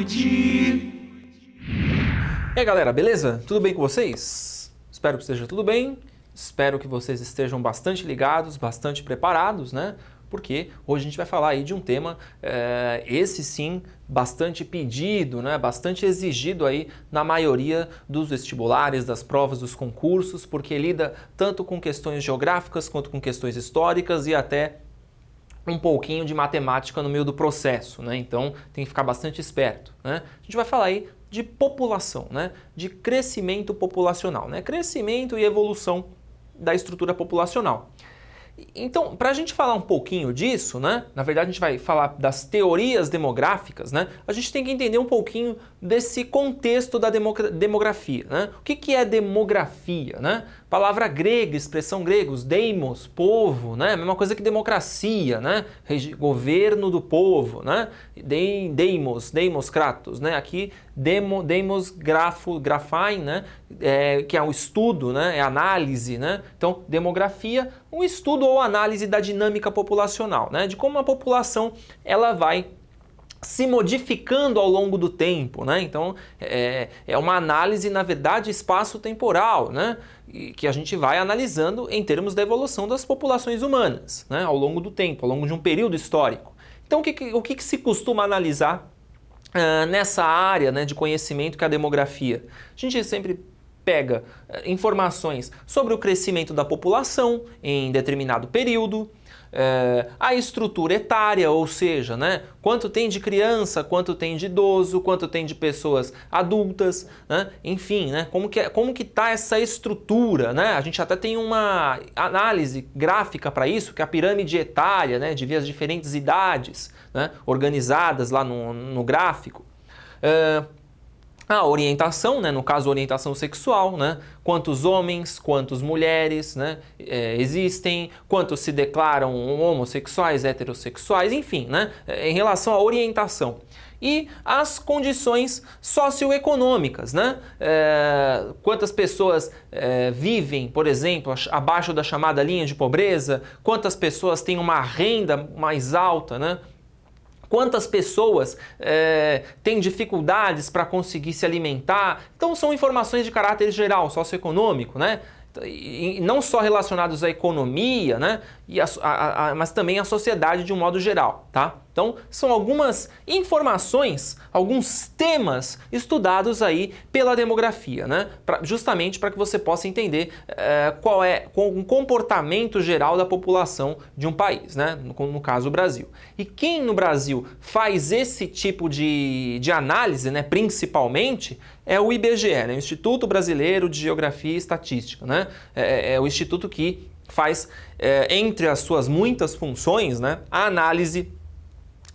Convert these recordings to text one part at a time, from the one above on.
noite. E aí galera, beleza? Tudo bem com vocês? Espero que esteja tudo bem, espero que vocês estejam bastante ligados, bastante preparados, né? Porque hoje a gente vai falar aí de um tema, esse sim, bastante pedido, né? Bastante exigido aí na maioria dos vestibulares, das provas, dos concursos, porque lida tanto com questões geográficas quanto com questões históricas e até um pouquinho de matemática no meio do processo, né? Então tem que ficar bastante esperto, né? A gente vai falar aí de população, né? De crescimento populacional, né? Crescimento e evolução da estrutura populacional. Então, para a gente falar um pouquinho disso, né? Na verdade a gente vai falar das teorias demográficas, né? A gente tem que entender um pouquinho desse contexto da demografia, né? O que é demografia, né? Palavra grega, expressão grega, demos, povo, né? Mesma coisa que democracia, né? Governo do povo, né? Deimos, kratos, né? Aqui demos, graphein, né? Que é o estudo, né? É análise, né? Então, demografia, um estudo ou análise da dinâmica populacional, né? De como a população ela vai se modificando ao longo do tempo, né? Então é uma análise, na verdade, espaço-temporal, né? E que a gente vai analisando em termos da evolução das populações humanas, né? Ao longo do tempo, ao longo de um período histórico. Então o que se costuma analisar nessa área, né, de conhecimento que é a demografia? A gente sempre pega informações sobre o crescimento da população em determinado período, a estrutura etária, ou seja, né, quanto tem de criança, quanto tem de idoso, quanto tem de pessoas adultas, né, enfim, né, como que está essa estrutura, né? A gente até tem uma análise gráfica para isso, que é a pirâmide etária, né, de ver as diferentes idades, né, organizadas lá no gráfico. A orientação, né, no caso orientação sexual, né, quantos homens, quantas mulheres, né, existem, quantos se declaram homossexuais, heterossexuais, enfim, né, em relação à orientação. E as condições socioeconômicas, né, quantas pessoas vivem, por exemplo, abaixo da chamada linha de pobreza, quantas pessoas têm uma renda mais alta, né? Quantas pessoas têm dificuldades para conseguir se alimentar. Então são informações de caráter geral, socioeconômico, né? E não só relacionados à economia, né? Mas também à sociedade de um modo geral, tá? Então são algumas informações, alguns temas estudados aí pela demografia, né? Justamente para que você possa entender qual é o comportamento geral da população de um país, né? No caso o Brasil. E quem no Brasil faz esse tipo de análise, né? Principalmente, é o IBGE, né? O Instituto Brasileiro de Geografia e Estatística, né? É o instituto que faz, entre as suas muitas funções, né, a análise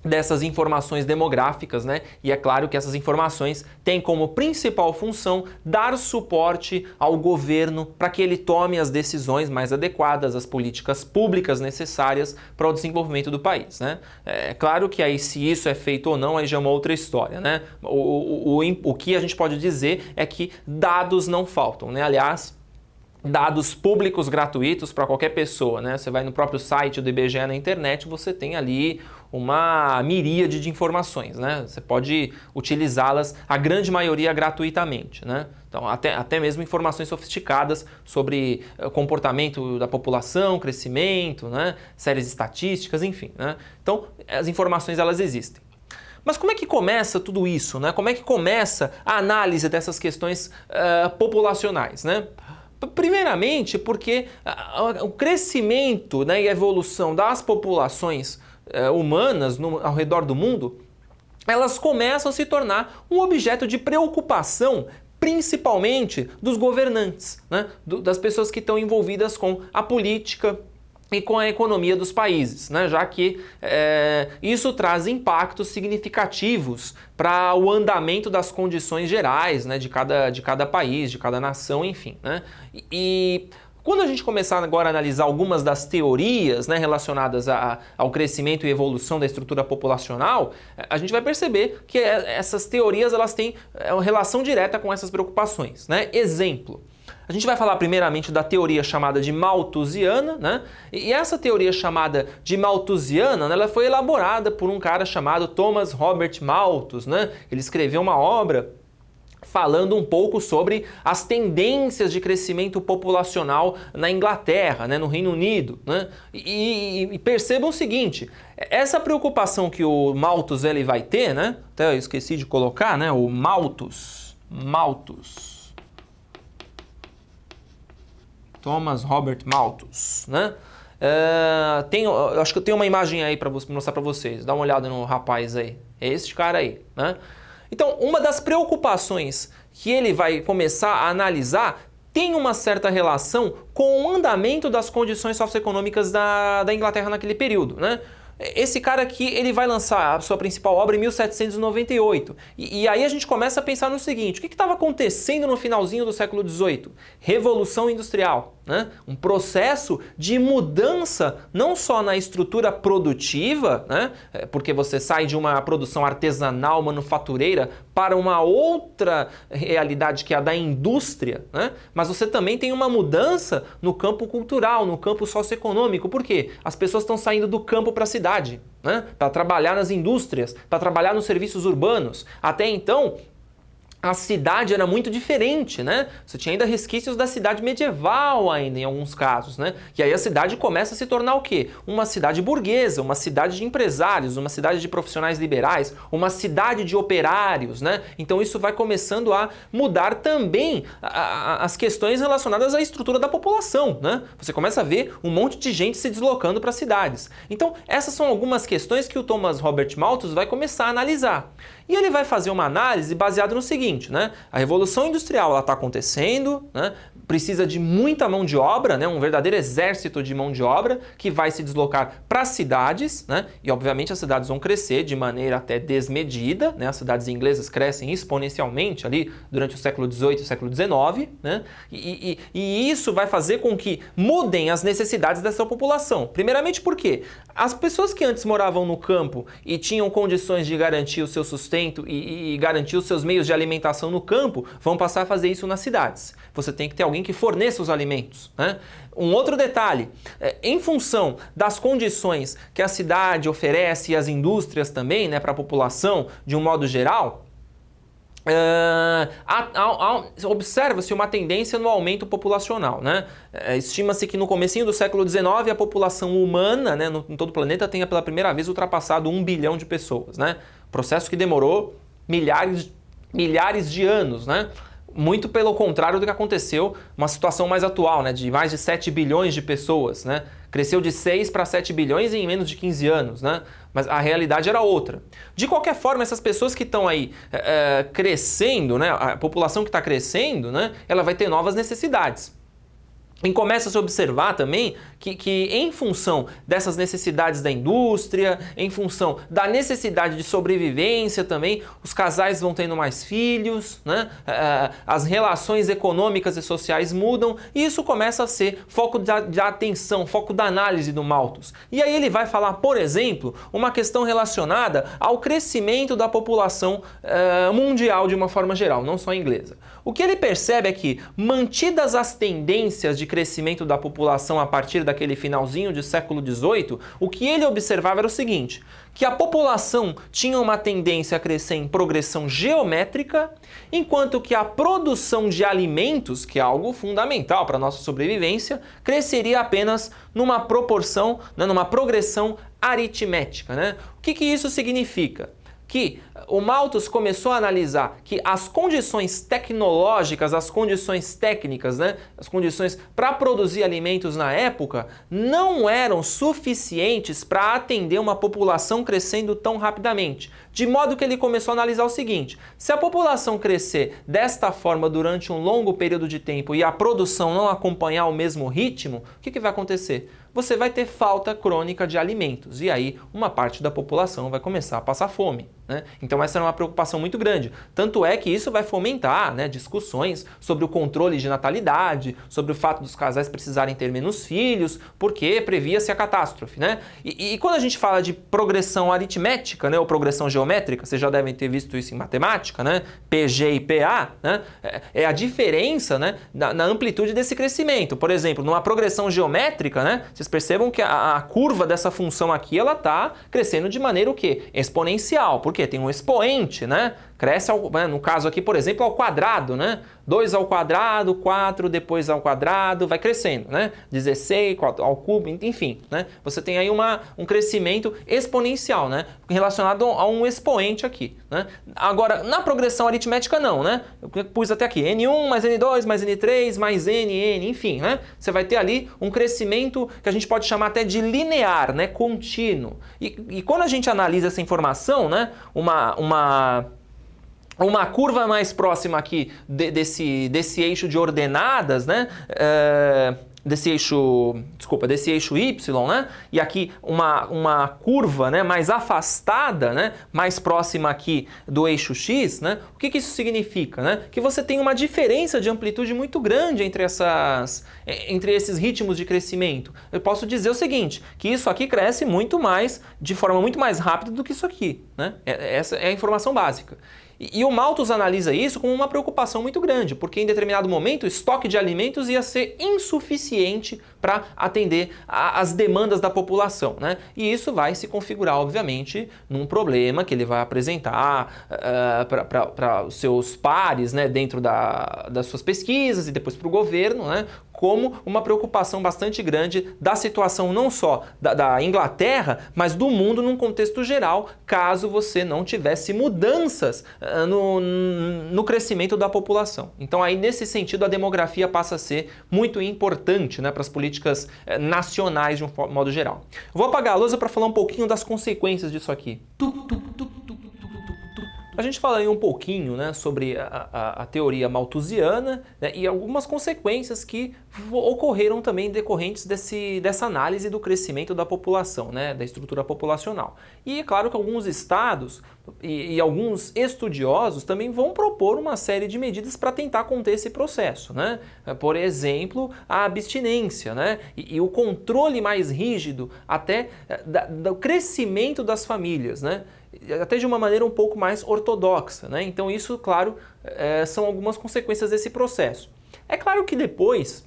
dessas informações demográficas, né? E é claro que essas informações têm como principal função dar suporte ao governo para que ele tome as decisões mais adequadas, as políticas públicas necessárias para o desenvolvimento do país, né? É claro que aí se isso é feito ou não, aí já é uma outra história, né? O que a gente pode dizer é que dados não faltam, né? Aliás, dados públicos gratuitos para qualquer pessoa, né? Você vai no próprio site do IBGE na internet, você tem ali uma miríade de informações, né? Você pode utilizá-las, a grande maioria gratuitamente, né? Então, até mesmo informações sofisticadas sobre comportamento da população, crescimento, né? Séries estatísticas, enfim, né? Então, as informações elas existem. Mas como é que começa tudo isso, né? Como é que começa a análise dessas questões populacionais, né? Primeiramente porque o crescimento, né, e a evolução das populações humanas ao redor do mundo, elas começam a se tornar um objeto de preocupação, principalmente dos governantes, né, das pessoas que estão envolvidas com a política e com a economia dos países, né? Já que isso traz impactos significativos para o andamento das condições gerais, né? de cada país, de cada nação, enfim, né? E quando a gente começar agora a analisar algumas das teorias, né, relacionadas ao crescimento e evolução da estrutura populacional, a gente vai perceber que essas teorias elas têm uma relação direta com essas preocupações, né? Exemplo. A gente vai falar primeiramente da teoria chamada de malthusiana, né? E essa teoria chamada de malthusiana, né, ela foi elaborada por um cara chamado Thomas Robert Malthus, né? Ele escreveu uma obra falando um pouco sobre as tendências de crescimento populacional na Inglaterra, né, no Reino Unido, né? E percebam o seguinte, essa preocupação que o Malthus ele vai ter, né? Até eu esqueci de colocar, né? O Malthus. Thomas Robert Malthus, né? Acho que eu tenho uma imagem aí para mostrar para vocês. Dá uma olhada no rapaz aí. É esse cara aí, né? Então, uma das preocupações que ele vai começar a analisar tem uma certa relação com o andamento das condições socioeconômicas da Inglaterra naquele período, né? Esse cara aqui, ele vai lançar a sua principal obra em 1798. E aí a gente começa a pensar no seguinte, o que estava acontecendo no finalzinho do século XVIII? Revolução Industrial, né? Um processo de mudança não só na estrutura produtiva, né? Porque você sai de uma produção artesanal, manufatureira, para uma outra realidade que é a da indústria, né? Mas você também tem uma mudança no campo cultural, no campo socioeconômico. Por quê? As pessoas estão saindo do campo para a cidade, né? Para trabalhar nas indústrias, para trabalhar nos serviços urbanos. Até então, a cidade era muito diferente, né? Você tinha ainda resquícios da cidade medieval ainda em alguns casos, né? E aí a cidade começa a se tornar o quê? Uma cidade burguesa, uma cidade de empresários, uma cidade de profissionais liberais, uma cidade de operários, né? Então isso vai começando a mudar também as questões relacionadas à estrutura da população, né? Você começa a ver um monte de gente se deslocando para cidades. Então essas são algumas questões que o Thomas Robert Malthus vai começar a analisar. E ele vai fazer uma análise baseada no seguinte, né? A Revolução Industrial está acontecendo, né? Precisa de muita mão de obra, né? Um verdadeiro exército de mão de obra que vai se deslocar para as cidades, né? E obviamente as cidades vão crescer de maneira até desmedida, né? As cidades inglesas crescem exponencialmente ali durante o século XVIII e século XIX, né? E isso vai fazer com que mudem as necessidades dessa população. Primeiramente porque as pessoas que antes moravam no campo e tinham condições de garantir o seu sustento e garantir os seus meios de alimentação no campo, vão passar a fazer isso nas cidades. Você tem que ter alguém que forneça os alimentos, né? Um outro detalhe, em função das condições que a cidade oferece e as indústrias também, né, para a população de um modo geral, observa-se uma tendência no aumento populacional, né? Estima-se que no comecinho do século XIX a população humana, né, em todo o planeta tenha pela primeira vez ultrapassado 1 bilhão de pessoas, né? Processo que demorou milhares de anos, né? Muito pelo contrário do que aconteceu, uma situação mais atual, né, de mais de 7 bilhões de pessoas, né? Cresceu de 6 para 7 bilhões em menos de 15 anos, né? Mas a realidade era outra. De qualquer forma, essas pessoas que estão aí crescendo, né, a população que está crescendo, né, ela vai ter novas necessidades. E começa a se observar também que em função dessas necessidades da indústria, em função da necessidade de sobrevivência também, os casais vão tendo mais filhos, né? As relações econômicas e sociais mudam e isso começa a ser foco de atenção, foco da análise do Malthus. E aí ele vai falar, por exemplo, uma questão relacionada ao crescimento da população mundial de uma forma geral, não só inglesa. O que ele percebe é que, mantidas as tendências de crescimento da população a partir daquele finalzinho de século XVIII, o que ele observava era o seguinte, que a população tinha uma tendência a crescer em progressão geométrica, enquanto que a produção de alimentos, que é algo fundamental para a nossa sobrevivência, cresceria apenas numa proporção, né, numa progressão aritmética, né? O que isso significa? Que o Malthus começou a analisar que as condições tecnológicas, as condições técnicas, né, as condições para produzir alimentos na época não eram suficientes para atender uma população crescendo tão rapidamente. De modo que ele começou a analisar o seguinte, se a população crescer desta forma durante um longo período de tempo e a produção não acompanhar o mesmo ritmo, o que vai acontecer? Você vai ter falta crônica de alimentos e aí uma parte da população vai começar a passar fome. né? Então essa é uma preocupação muito grande. Tanto é que isso vai fomentar, né, discussões sobre o controle de natalidade, sobre o fato dos casais precisarem ter menos filhos, porque previa-se a catástrofe, né? E quando a gente fala de progressão aritmética, né, ou progressão geométrica, vocês já devem ter visto isso em matemática, né? PG e PA, né? É a diferença, né, na amplitude desse crescimento. Por exemplo, numa progressão geométrica, né, vocês percebam que a curva dessa função aqui, ela está crescendo de maneira o quê? Exponencial. Por quê? Tem um expoente, né? Cresce, no caso aqui, por exemplo, ao quadrado, né? 2 ao quadrado, 4, depois ao quadrado, vai crescendo, né? 16 ao cubo, enfim, né? Você tem aí um crescimento exponencial, né? Relacionado a um expoente aqui, né? Agora, na progressão aritmética não, né? Eu pus até aqui, N1 mais N2 mais N3 mais N, enfim, né? Você vai ter ali um crescimento que a gente pode chamar até de linear, né? Contínuo. E quando a gente analisa essa informação, né? Uma curva mais próxima aqui desse eixo de ordenadas, né? Desse eixo Y, né? E aqui uma curva, né, mais afastada, né, mais próxima aqui do eixo X, né? O que isso significa, né? Que você tem uma diferença de amplitude muito grande entre esses ritmos de crescimento. Eu posso dizer o seguinte, que isso aqui cresce muito mais, de forma muito mais rápida do que isso aqui, né? Essa é a informação básica. E o Malthus analisa isso como uma preocupação muito grande, porque em determinado momento o estoque de alimentos ia ser insuficiente para atender às demandas da população, né? E isso vai se configurar, obviamente, num problema que ele vai apresentar para os seus pares, né, dentro das suas pesquisas e depois para o governo, né, como uma preocupação bastante grande da situação não só da Inglaterra, mas do mundo num contexto geral, caso você não tivesse mudanças no crescimento da população. Então aí nesse sentido a demografia passa a ser muito importante, né, para as políticas nacionais de um modo geral. Vou apagar a lousa para falar um pouquinho das consequências disso aqui. A gente fala aí um pouquinho, né, sobre a teoria malthusiana, né, e algumas consequências que ocorreram também decorrentes dessa análise do crescimento da população, né, da estrutura populacional. E é claro que alguns estados e alguns estudiosos também vão propor uma série de medidas para tentar conter esse processo, né? Por exemplo, a abstinência, né, e o controle mais rígido até do crescimento das famílias, né? Até de uma maneira um pouco mais ortodoxa, né? Então isso, claro, são algumas consequências desse processo. É claro que depois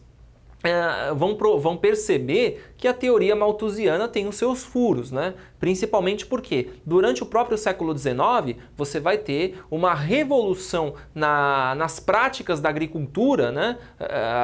vão perceber que a teoria malthusiana tem os seus furos, né? Principalmente porque durante o próprio século XIX você vai ter uma revolução nas práticas da agricultura, né?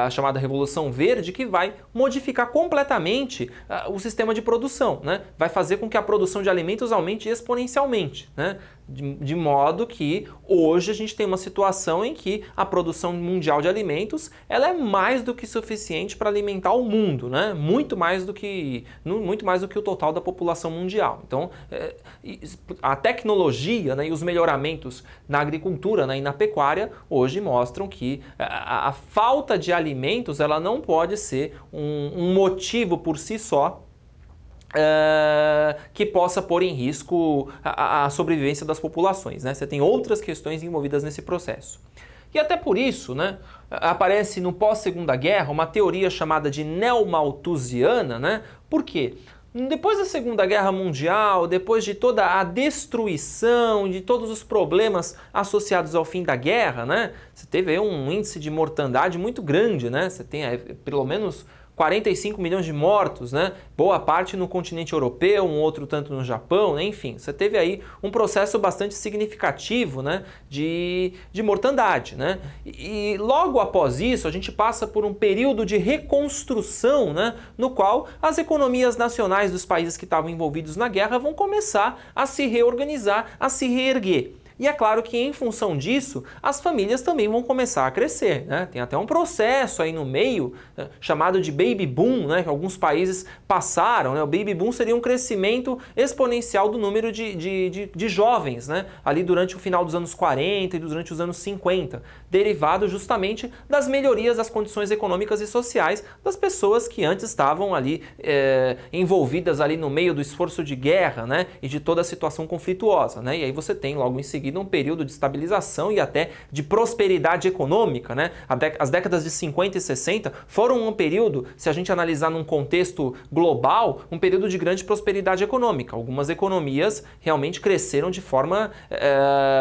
A chamada Revolução Verde, que vai modificar completamente o sistema de produção, né? Vai fazer com que a produção de alimentos aumente exponencialmente, né? De modo que hoje a gente tem uma situação em que a produção mundial de alimentos ela é mais do que suficiente para alimentar o mundo, né? Muito mais do que o total da população mundial. Então, a tecnologia, né, e os melhoramentos na agricultura, né, e na pecuária hoje mostram que a falta de alimentos ela não pode ser um motivo por si só que possa pôr em risco a sobrevivência das populações, né? Você tem outras questões envolvidas nesse processo. E até por isso, né, aparece no pós-Segunda Guerra uma teoria chamada de neomalthusiana, né? Por quê? Depois da Segunda Guerra Mundial, depois de toda a destruição, de todos os problemas associados ao fim da guerra, né? Você teve aí um índice de mortandade muito grande, né? Você tem aí, pelo menos 45 milhões de mortos, né? Boa parte no continente europeu, um outro tanto no Japão, né? Enfim, você teve aí um processo bastante significativo, né, de mortandade, né? E logo após isso a gente passa por um período de reconstrução, né, no qual as economias nacionais dos países que estavam envolvidos na guerra vão começar a se reorganizar, a se reerguer. E é claro que em função disso, as famílias também vão começar a crescer, né? Tem até um processo aí no meio, né, chamado de baby boom, né, que alguns países passaram, né? O baby boom seria um crescimento exponencial do número de jovens, né, ali durante o final dos anos 40 e durante os anos 50, derivado justamente das melhorias das condições econômicas e sociais das pessoas que antes estavam ali envolvidas ali no meio do esforço de guerra, né, e de toda a situação conflituosa, né? E aí você tem logo em seguida um período de estabilização e até de prosperidade econômica, né? As décadas de 50 e 60 foram um período, se a gente analisar num contexto global, um período de grande prosperidade econômica. Algumas economias realmente cresceram de forma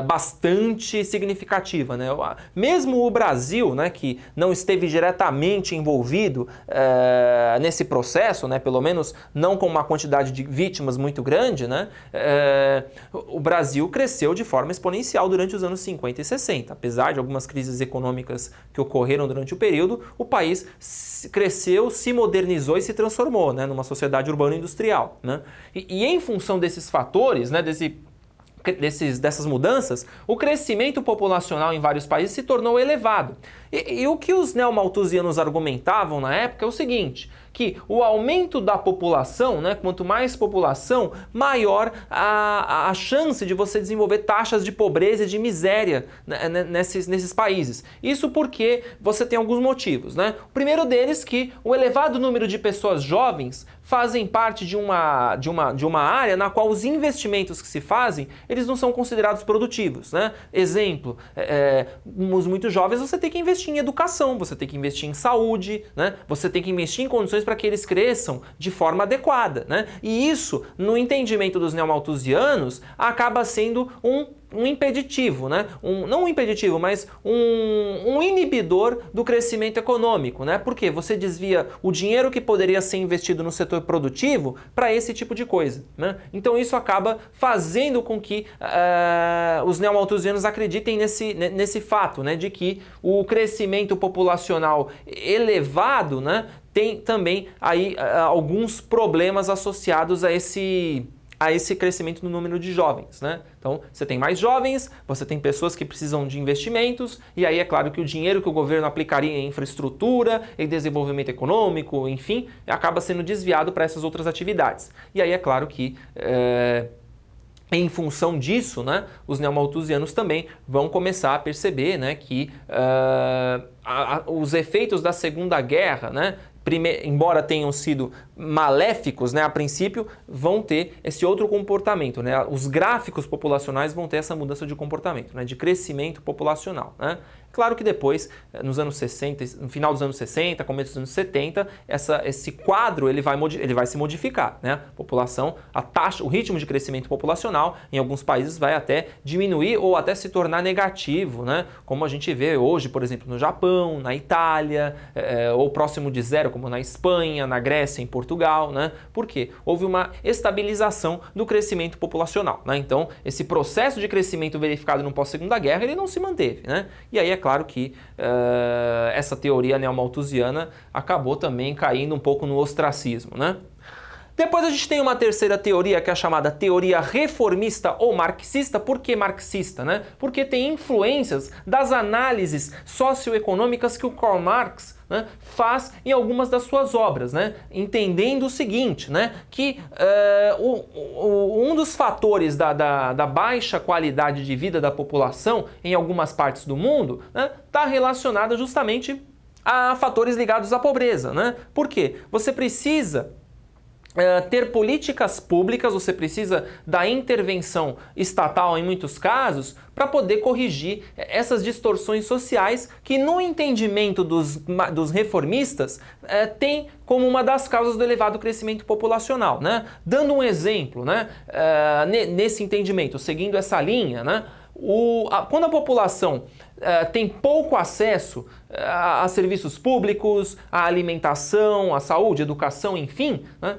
bastante significativa, né? Mesmo o Brasil, né, que não esteve diretamente envolvido nesse processo, né, pelo menos não com uma quantidade de vítimas muito grande, né, o Brasil cresceu de forma exponencial durante os anos 50 e 60. Apesar de algumas crises econômicas que ocorreram durante o período, o país cresceu, se modernizou e se transformou, né, numa sociedade urbano-industrial, né? E em função desses fatores, né, dessas mudanças, o crescimento populacional em vários países se tornou elevado. E o que os neomalthusianos argumentavam na época é o seguinte, que o aumento da população, né, quanto mais população, maior a chance de você desenvolver taxas de pobreza e de miséria, né, nesses países. Isso porque você tem alguns motivos, né? O primeiro deles que o elevado número de pessoas jovens fazem parte de uma área na qual os investimentos que se fazem, eles não são considerados produtivos, né? Exemplo, os muito jovens você tem que investir em educação, você tem que investir em saúde, né? Você tem que investir em condições para que eles cresçam de forma adequada, né? E isso, no entendimento dos neomalthusianos, acaba sendo um impeditivo, né? Não um impeditivo, mas um inibidor do crescimento econômico, né? Porque você desvia o dinheiro que poderia ser investido no setor produtivo para esse tipo de coisa, né? Então isso acaba fazendo com que os neomalthusianos acreditem nesse fato, né? De que o crescimento populacional elevado, né, tem também aí alguns problemas associados a esse crescimento no número de jovens, né? Então, você tem mais jovens, você tem pessoas que precisam de investimentos, e aí é claro que o dinheiro que o governo aplicaria em infraestrutura, em desenvolvimento econômico, enfim, acaba sendo desviado para essas outras atividades. E aí é claro que em função disso, né, os neomalthusianos também vão começar a perceber, né, que os efeitos da Segunda Guerra, né, embora tenham sido maléficos, né, a princípio, vão ter esse outro comportamento, né? Os gráficos populacionais vão ter essa mudança de comportamento, né, de crescimento populacional, né? Claro que depois, nos anos 60, no final dos anos 60, começo dos anos 70, esse quadro ele vai se modificar, né? A população, a taxa, o ritmo de crescimento populacional em alguns países vai até diminuir ou até se tornar negativo, né? Como a gente vê hoje, por exemplo, no Japão, na Itália, ou próximo de zero, como na Espanha, na Grécia, em Portugal, né? Por quê? Houve uma estabilização do crescimento populacional, né? Então, esse processo de crescimento verificado no pós-Segunda Guerra, ele não se manteve, né? E aí é claro que essa teoria neomalthusiana acabou também caindo um pouco no ostracismo, né? Depois a gente tem uma terceira teoria que é a chamada teoria reformista ou marxista. Por que marxista, né? Porque tem influências das análises socioeconômicas que o Karl Marx, né, faz em algumas das suas obras, né? Entendendo o seguinte, né, que um dos fatores da baixa qualidade de vida da população em algumas partes do mundo, né, está relacionada justamente a fatores ligados à pobreza, né? Por quê? Você precisa ter políticas públicas, você precisa da intervenção estatal em muitos casos para poder corrigir essas distorções sociais que no entendimento dos reformistas tem como uma das causas do elevado crescimento populacional, né? Dando um exemplo, né, nesse entendimento, seguindo essa linha, né, quando a população tem pouco acesso a serviços públicos, à alimentação, à saúde, educação, enfim, né,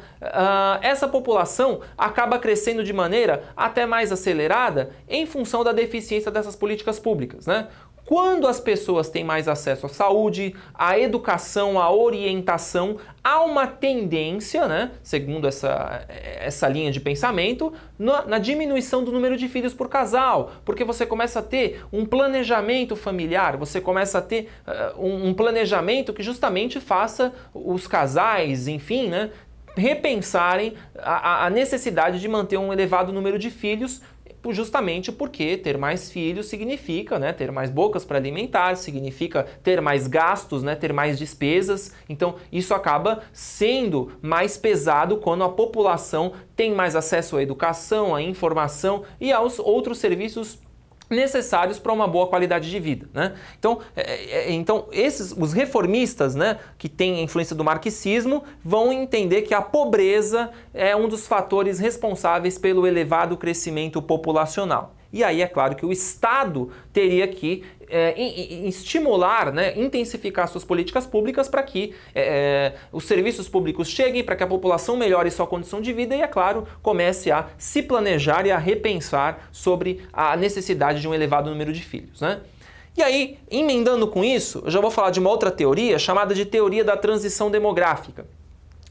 essa população acaba crescendo de maneira até mais acelerada em função da deficiência dessas políticas públicas, né? Quando as pessoas têm mais acesso à saúde, à educação, à orientação, há uma tendência, né, segundo essa linha de pensamento, na diminuição do número de filhos por casal, porque você começa a ter um planejamento familiar, você começa a ter um planejamento que justamente faça os casais, enfim, né, repensarem a necessidade de manter um elevado número de filhos, justamente porque ter mais filhos significa, né, ter mais bocas para alimentar, significa ter mais gastos, né, ter mais despesas. Então isso acaba sendo mais pesado quando a população tem mais acesso à educação, à informação e aos outros serviços necessários para uma boa qualidade de vida, né? Então os reformistas, né, que têm a influência do marxismo, vão entender que a pobreza é um dos fatores responsáveis pelo elevado crescimento populacional. E aí é claro que o Estado teria que estimular, né, intensificar suas políticas públicas para que os serviços públicos cheguem, para que a população melhore sua condição de vida e, é claro, comece a se planejar e a repensar sobre a necessidade de um elevado número de filhos, né? E aí, emendando com isso, eu já vou falar de uma outra teoria chamada de teoria da transição demográfica.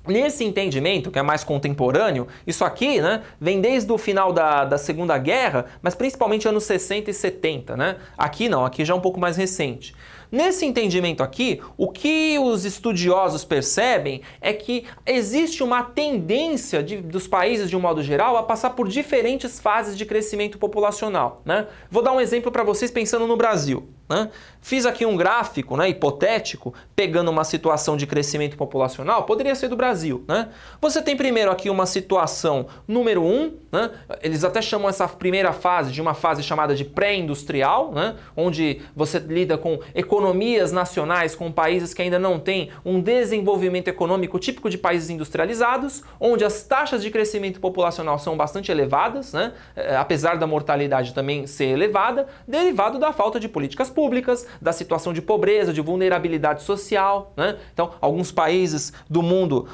Nesse entendimento, que é mais contemporâneo, isso aqui, né, vem desde o final da Segunda Guerra, mas principalmente anos 60 e 70, né? Aqui não, aqui já é um pouco mais recente. Nesse entendimento aqui, o que os estudiosos percebem é que existe uma tendência dos países, de um modo geral, a passar por diferentes fases de crescimento populacional, né? Vou dar um exemplo para vocês pensando no Brasil, né? Fiz aqui um gráfico, né, hipotético, pegando uma situação de crescimento populacional, poderia ser do Brasil, né? Você tem primeiro aqui uma situação número 1, né? Eles até chamam essa primeira fase de uma fase chamada de pré-industrial, né? Onde você lida com economias nacionais, com países que ainda não têm um desenvolvimento econômico típico de países industrializados, onde as taxas de crescimento populacional são bastante elevadas, né? Apesar da mortalidade também ser elevada, derivado da falta de políticas públicas, da situação de pobreza, de vulnerabilidade social, né? Então, alguns países do mundo,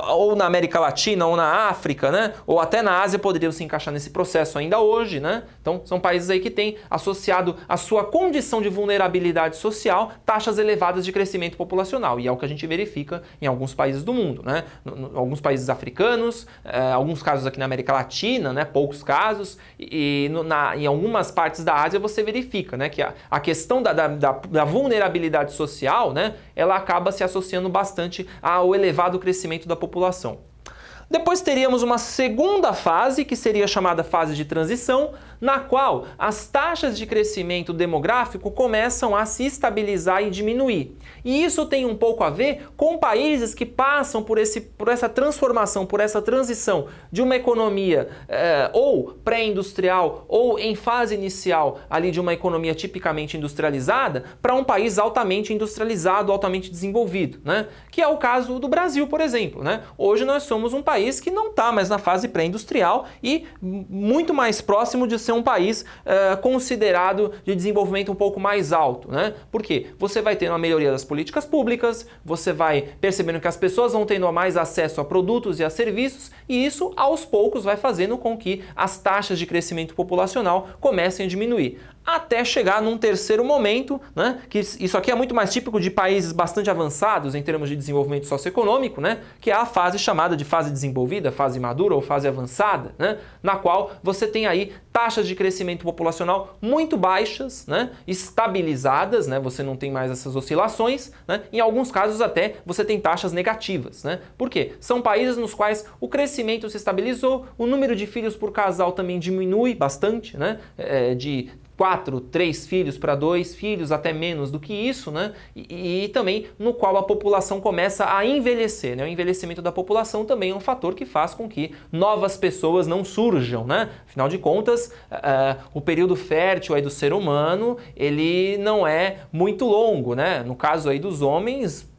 ou na América Latina, ou na África, né, ou até na Ásia, poderiam se encaixar nesse processo ainda hoje, né? Então, são países aí que têm associado à sua condição de vulnerabilidade social taxas elevadas de crescimento populacional, e é o que a gente verifica em alguns países do mundo, né? Alguns países africanos, alguns casos aqui na América Latina, né, poucos casos, e em algumas partes da Ásia você verifica, né, que a questão da vulnerabilidade social, né, ela acaba se associando bastante ao elevado crescimento da população. Depois teríamos uma segunda fase, que seria chamada fase de transição, na qual as taxas de crescimento demográfico começam a se estabilizar e diminuir. E isso tem um pouco a ver com países que passam por essa transformação, por essa transição de uma economia ou pré-industrial ou em fase inicial ali de uma economia tipicamente industrializada para um país altamente industrializado, altamente desenvolvido, né? Que é o caso do Brasil, por exemplo, né? Hoje nós somos um país que não está mais na fase pré-industrial e muito mais próximo de ser um país considerado de desenvolvimento um pouco mais alto, né? Por quê? Você vai tendo a melhoria das políticas públicas, você vai percebendo que as pessoas vão tendo mais acesso a produtos e a serviços, e isso aos poucos vai fazendo com que as taxas de crescimento populacional comecem a diminuir. Até chegar num terceiro momento, né, que isso aqui é muito mais típico de países bastante avançados em termos de desenvolvimento socioeconômico, né, que é a fase chamada de fase desenvolvida, fase madura ou fase avançada, né, na qual você tem aí taxas de crescimento populacional muito baixas, né, estabilizadas, né, você não tem mais essas oscilações, né, em alguns casos até você tem taxas negativas, né. Por quê? São países nos quais o crescimento se estabilizou, o número de filhos por casal também diminui bastante, né, de 4, 3 filhos para 2 filhos, até menos do que isso, né? E também no qual a população começa a envelhecer, né? O envelhecimento da população também é um fator que faz com que novas pessoas não surjam, né? Afinal de contas, o período fértil aí do ser humano, ele não é muito longo, né? No caso aí dos homens,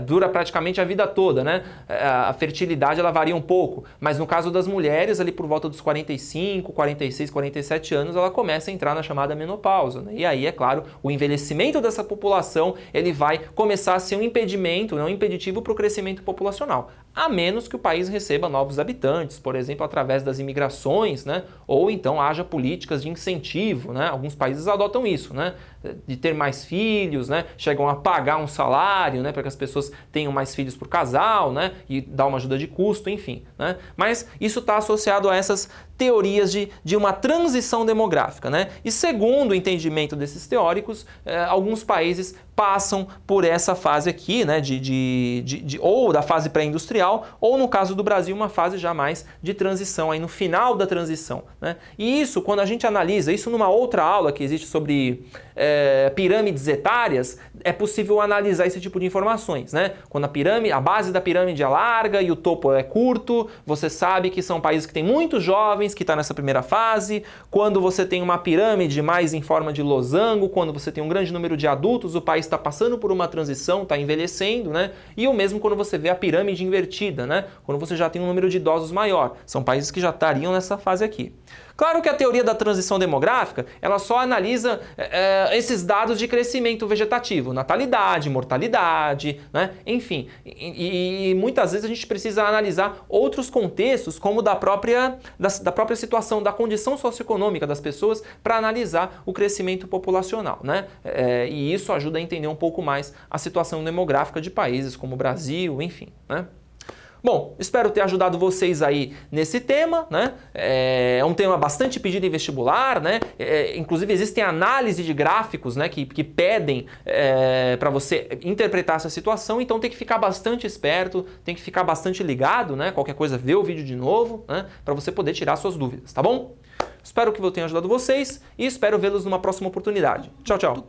dura praticamente a vida toda, né? A fertilidade ela varia um pouco, mas no caso das mulheres, ali por volta dos 45, 46, 47 anos, ela começa a entrar na chamada menopausa, né? E aí, é claro, o envelhecimento dessa população, ele vai começar a ser um impedimento, não um impeditivo para o crescimento populacional. a menos que o país receba novos habitantes, por exemplo, através das imigrações, né? Ou então haja políticas de incentivo, né? Alguns países adotam isso, né? De ter mais filhos, né? Chegam a pagar um salário, né? Para que as pessoas tenham mais filhos por casal, né? E dar uma ajuda de custo, enfim, né? Mas isso está associado a essas teorias de uma transição demográfica, né? E segundo o entendimento desses teóricos, alguns países passam por essa fase aqui, né? Ou da fase pré-industrial, ou no caso do Brasil, uma fase já mais de transição, aí no final da transição, né? E isso, quando a gente analisa, isso numa outra aula que existe sobre pirâmides etárias, é possível analisar esse tipo de informações, né? Quando a base da pirâmide é larga e o topo é curto, você sabe que são países que têm muitos jovens que estão nessa primeira fase. Quando você tem uma pirâmide mais em forma de losango, quando você tem um grande número de adultos, o país está passando por uma transição, está envelhecendo, né? E o mesmo quando você vê a pirâmide invertida, né? Quando você já tem um número de idosos maior. São países que já estariam nessa fase aqui. Claro que a teoria da transição demográfica, ela só analisa esses dados de crescimento vegetativo, natalidade, mortalidade, né? Enfim. E muitas vezes a gente precisa analisar outros contextos, como da própria situação, da condição socioeconômica das pessoas, para analisar o crescimento populacional, né? E isso ajuda a entender um pouco mais a situação demográfica de países como o Brasil, enfim, né? Bom, espero ter ajudado vocês aí nesse tema, né? É um tema bastante pedido em vestibular, né? Inclusive existem análises de gráficos, né, que pedem para você interpretar essa situação, então tem que ficar bastante esperto, tem que ficar bastante ligado, né? Qualquer coisa, vê o vídeo de novo, né? Para você poder tirar suas dúvidas, tá bom? Espero que eu tenha ajudado vocês e espero vê-los numa próxima oportunidade. Tchau, tchau.